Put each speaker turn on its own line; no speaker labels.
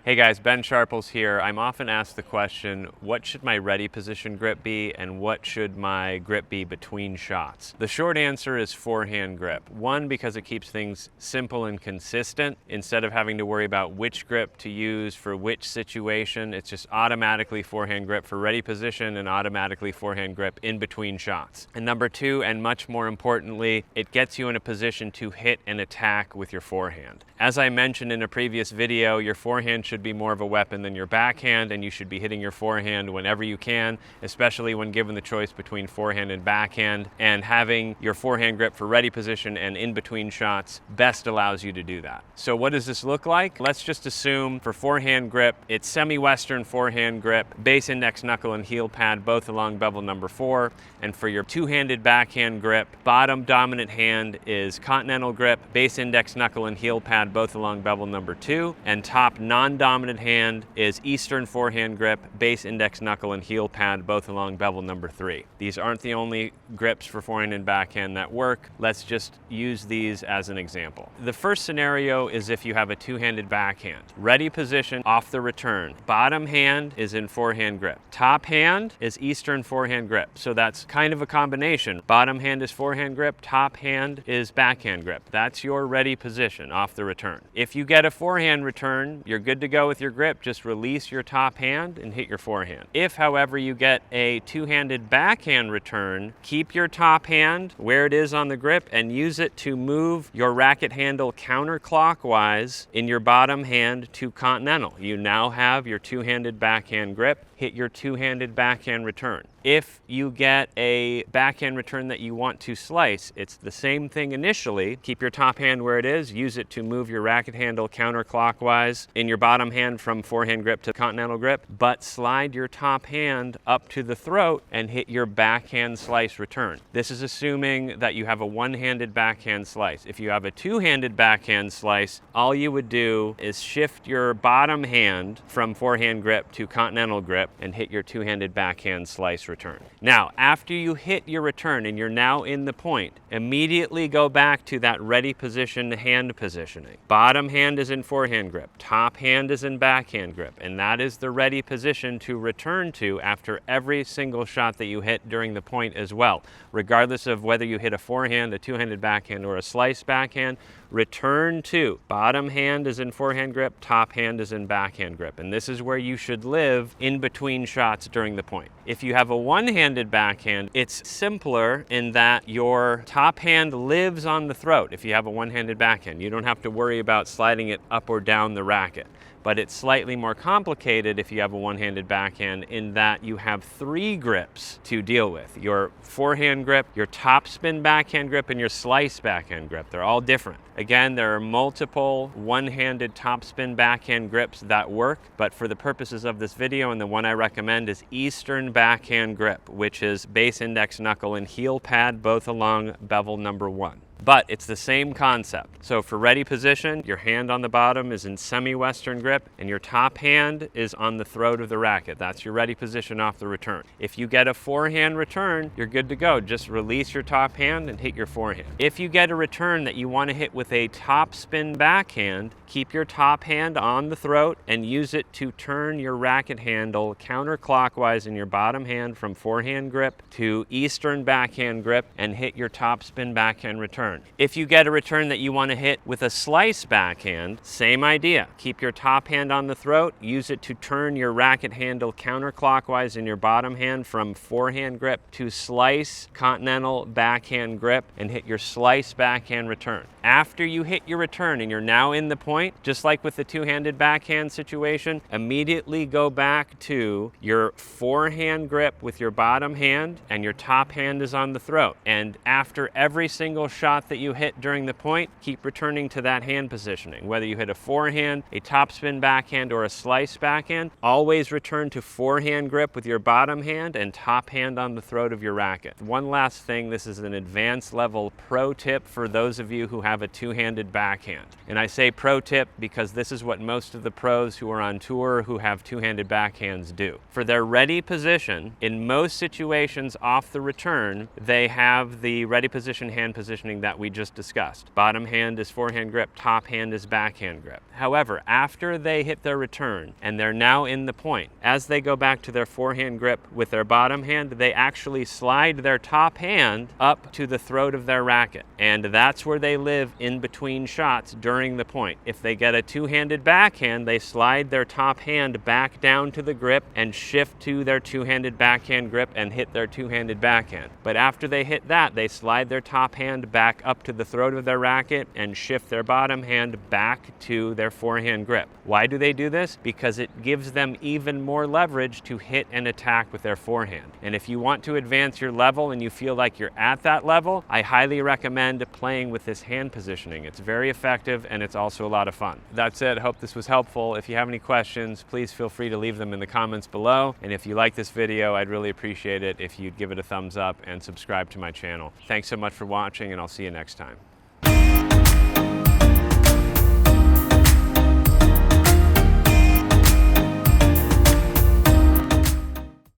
Hey guys, Ben Sharples here. I'm often asked the question, what should my ready position grip be and what should my grip be between shots? The short answer is forehand grip. One, because it keeps things simple and consistent. Instead of having to worry about which grip to use for which situation, it's just automatically forehand grip for ready position and automatically forehand grip in between shots. And number two, and much more importantly, it gets you in a position to hit and attack with your forehand. As I mentioned in a previous video, your forehand should be more of a weapon than your backhand, and you should be hitting your forehand whenever you can, especially when given the choice between forehand and backhand. And having your forehand grip for ready position and in between shots best allows you to do that. So what does this look like? Let's just assume for forehand grip, it's semi-western forehand grip, base index knuckle and heel pad both along bevel number 4. And for your two-handed backhand grip, bottom dominant hand is continental grip, base index knuckle and heel pad both along bevel number 2, and top non-dominant hand is eastern forehand grip, base index knuckle and heel pad both along bevel number 3. These aren't the only grips for forehand and backhand that work. Let's just use these as an example. The first scenario is if you have a two-handed backhand. Ready position off the return. Bottom hand is in forehand grip. Top hand is eastern forehand grip. So that's kind of a combination. Bottom hand is forehand grip, top hand is backhand grip. That's your ready position off the return. If you get a forehand return, you're good to go with your grip. Just release your top hand and hit your forehand. If, however, you get a two-handed backhand return, keep your top hand where it is on the grip and use it to move your racket handle counterclockwise in your bottom hand to continental. You now have your two-handed backhand grip. Hit your two-handed backhand return. If you get a backhand return that you want to slice, it's the same thing initially. Keep your top hand where it is, use it to move your racket handle counterclockwise in your bottom hand from forehand grip to continental grip, but slide your top hand up to the throat and hit your backhand slice return. This is assuming that you have a one-handed backhand slice. If you have a two-handed backhand slice, all you would do is shift your bottom hand from forehand grip to continental grip and hit your two-handed backhand slice return. Now, after you hit your return and you're now in the point, immediately go back to that ready position hand positioning. Bottom hand is in forehand grip, top hand is in backhand grip, and that is the ready position to return to after every single shot that you hit during the point as well. Regardless of whether you hit a forehand, a two-handed backhand, or a slice backhand, return to. Bottom hand is in forehand grip, top hand is in backhand grip, and this is where you should live in between shots during the point. If you have a one-handed backhand, it's simpler in that your top hand lives on the throat. If you have a one-handed backhand, you don't have to worry about sliding it up or down the racket. But it's slightly more complicated if you have a one-handed backhand in that you have 3 grips to deal with. Your forehand grip, your top spin backhand grip, and your slice backhand grip. They're all different. Again, there are multiple one-handed top spin backhand grips that work, but for the purposes of this video, and the one I recommend is eastern backhand grip, which is base index knuckle and heel pad both along bevel number 1. But it's the same concept. So for ready position, your hand on the bottom is in semi-western grip and your top hand is on the throat of the racket. That's your ready position off the return. If you get a forehand return, you're good to go. Just release your top hand and hit your forehand. If you get a return that you want to hit with a top spin backhand, keep your top hand on the throat and use it to turn your racket handle counterclockwise in your bottom hand from forehand grip to eastern backhand grip and hit your top spin backhand return. If you get a return that you want to hit with a slice backhand, same idea. Keep your top hand on the throat, use it to turn your racket handle counterclockwise in your bottom hand from forehand grip to slice continental backhand grip and hit your slice backhand return. After you hit your return and you're now in the point, just like with the two-handed backhand situation, immediately go back to your forehand grip with your bottom hand and your top hand is on the throat. And after every single shot that you hit during the point, keep returning to that hand positioning. Whether you hit a forehand, a topspin backhand, or a slice backhand, always return to forehand grip with your bottom hand and top hand on the throat of your racket. One last thing, this is an advanced level pro tip for those of you who have a two-handed backhand. And I say pro tip because this is what most of the pros who are on tour who have two-handed backhands do. For their ready position, in most situations off the return, they have the ready position hand positioning that that we just discussed. Bottom hand is forehand grip, top hand is backhand grip. However, after they hit their return and they're now in the point, as they go back to their forehand grip with their bottom hand, they actually slide their top hand up to the throat of their racket. And that's where they live in between shots during the point. If they get a two-handed backhand, they slide their top hand back down to the grip and shift to their two-handed backhand grip and hit their two-handed backhand. But after they hit that, they slide their top hand back up to the throat of their racket and shift their bottom hand back to their forehand grip. Why do they do this? Because it gives them even more leverage to hit and attack with their forehand. And if you want to advance your level and you feel like you're at that level, I highly recommend playing with this hand positioning. It's very effective and it's also a lot of fun. That's it. I hope this was helpful. If you have any questions, please feel free to leave them in the comments below. And if you like this video, I'd really appreciate it if you'd give it a thumbs up and subscribe to my channel. Thanks so much for watching, and I'll see you next time.